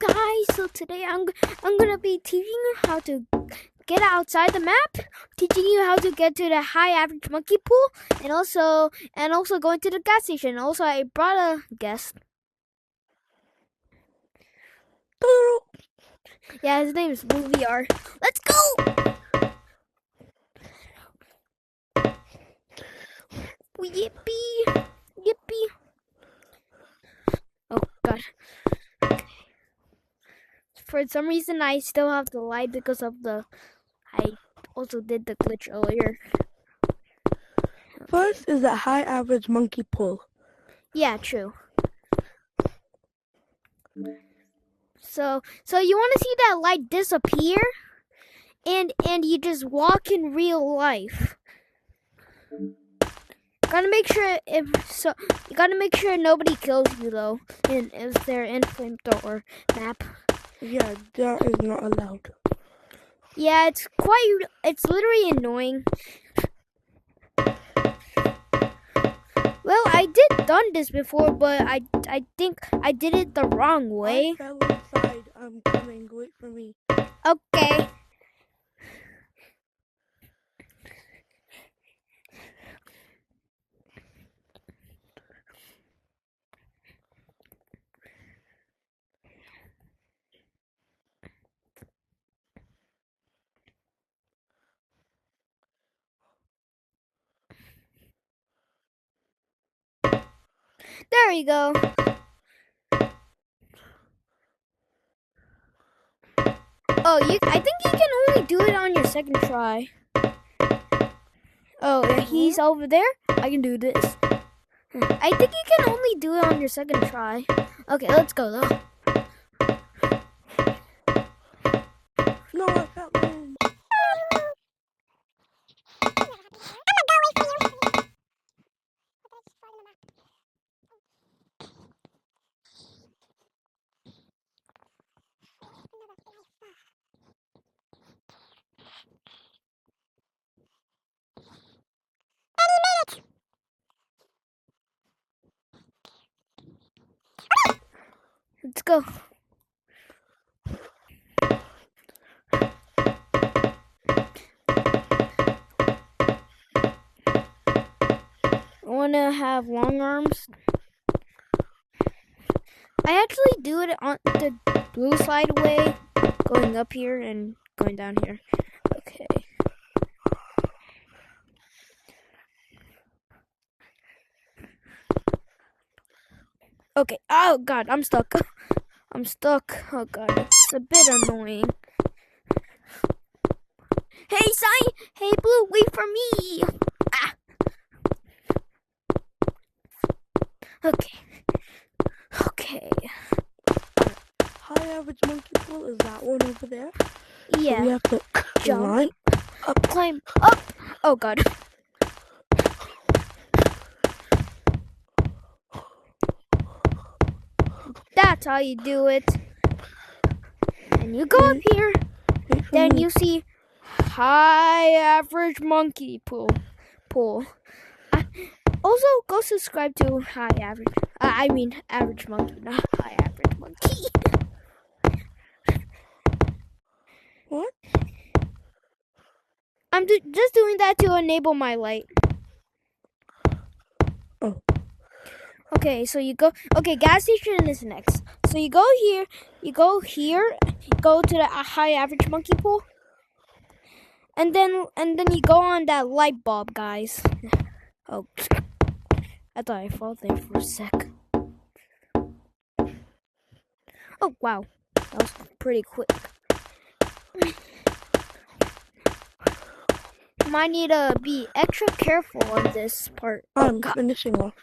Hello guys, so today I'm gonna be teaching you how to get outside the map, teaching you how to get to the high average monkey pool, and also going to the gas station. Also, I brought a guest. Yeah, his name is Blue VR. Let's go! Yippee! Yippee! Oh god. For some reason, I still have the light because of I also did the glitch earlier. First is a high average monkey pool. Yeah, true. So you want to see that light disappear, and you just walk in real life. Gotta make sure you gotta make sure nobody kills you though. And if they're in flamethrower map. Yeah, that is not allowed. Yeah, it's literally annoying. Well, I did done this before, but I think I did it the wrong way. I fell inside. I'm coming. Wait for me. Okay. There you go. Oh, I think you can only do it on your second try. Oh, he's over there? I can do this. I think you can only do it on your second try. Okay, let's go though. No, I fell in. Let's go. I want to have long arms. I actually do it on the blue slide way, going up here and going down here. Okay. Okay. Oh god, I'm stuck. I'm stuck. Oh god, it's a bit annoying. Hey, Sign! Hey, Blue, wait for me! Ah! Okay. Okay. High average monkey pool is that one over there. Yeah. So we have to jump up, climb up. Oh god. That's how you do it. And you go up here. Then you see high average monkey pool. Also, go subscribe to high average. Average monkey, not high average monkey. What? I'm just doing that to enable my light. Oh. Okay, so you go. Okay, gas station is next. So you go here. You go to the high average monkey pool. And then you go on that light bulb, guys. Oh, I thought I fell there for a sec. Oh wow, that was pretty quick. Might need to be extra careful on this part. I'm finishing off.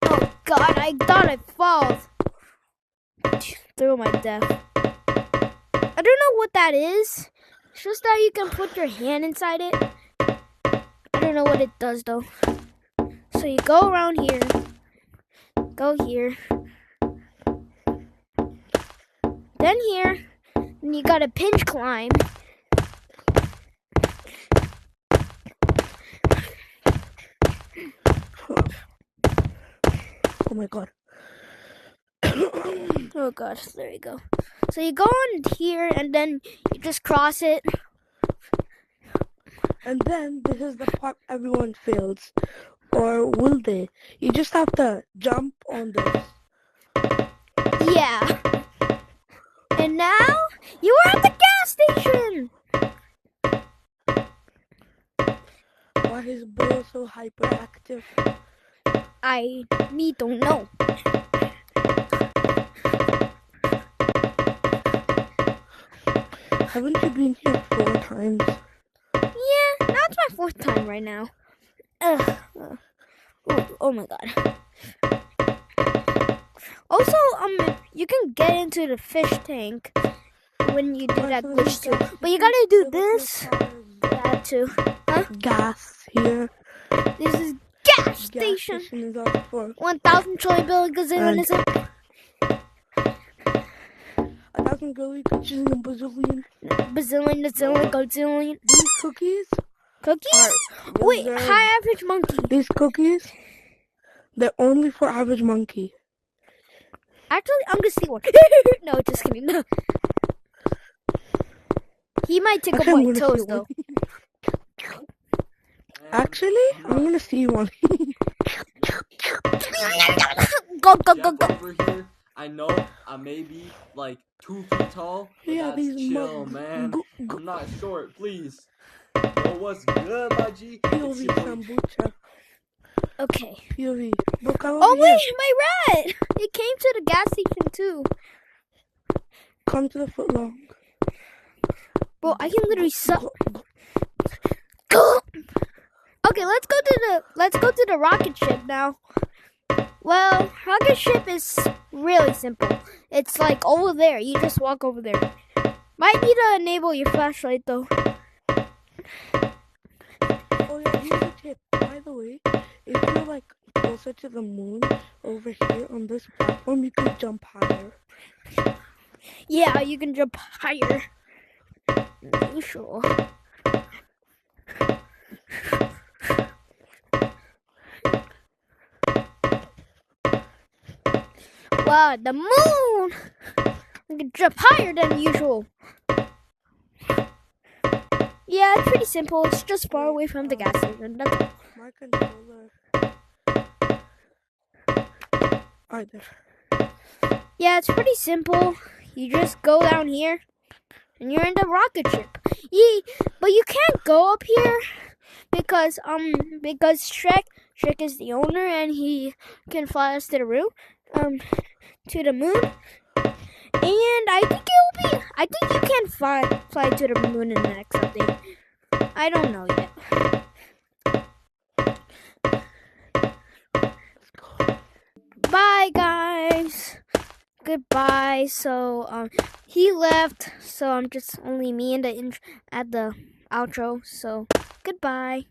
Oh god, I thought I fall through my death. I don't know what that is. It's just that you can put your hand inside it. I don't know what it does though. So you go around here. Go here. Then here. And you gotta pinch climb. Oh my god. Oh god, there you go. So you go on here and then you just cross it. And then this is the part everyone fails. Or will they? You just have to jump on this. Yeah. And now you are at the gas station. Why is Bill so hyperactive? Me don't know. Haven't you been here 4 times? Yeah, that's my 4th time right now. Ugh. Oh my god. Also, you can get into the fish tank when you do that glitch too. But you gotta do this. That too. Huh? Gas here. This is gas station. Gas station is up for 1,000 trillion billion gazillion is it? 1,000 billion, bazillion. Bazillion, gazillion, gazillion. These cookies Cookies? are Wait, reserved- high average monkey. These cookies, they're only for average monkey. Actually, I'm gonna see one. No, just kidding. No. He might take Okay, a I'm white gonna toast see though. Actually, I'm gonna see one. Go, go, go, Jeff go. over here, I know I may be like 2 feet tall, but Yeah, that's these chill, mug- man. go- go- I'm not short, please. Yo, what's good, my G? It's POV your boy. kombucha. Okay. POV. Look out Oh over here. wait, my rat! It came to the gas station too. Come to the footlong. Bro, I can literally suck. Go- Go. Okay, let's go to the rocket ship now. Well, rocket ship is really simple. It's like over there. You just walk over there. Might need to enable your flashlight though. Oh yeah, here's a tip. By the way, if you're like closer to the moon over here on this platform, you can jump higher. Yeah, you can jump higher than usual. Wow, the moon! We can jump higher than usual. Yeah, it's pretty simple. It's just far away from the gas station. That's all. My controller. Either. Yeah, it's pretty simple. You just go down here, and you're in the rocket ship. But you can't go up here because Shrek is the owner and he can fly us to the moon, to the moon. And I think you can fly to the moon in the next update. I don't know yet. Bye, guys. Goodbye. So, he left. So I'm just only me at the outro. So, goodbye.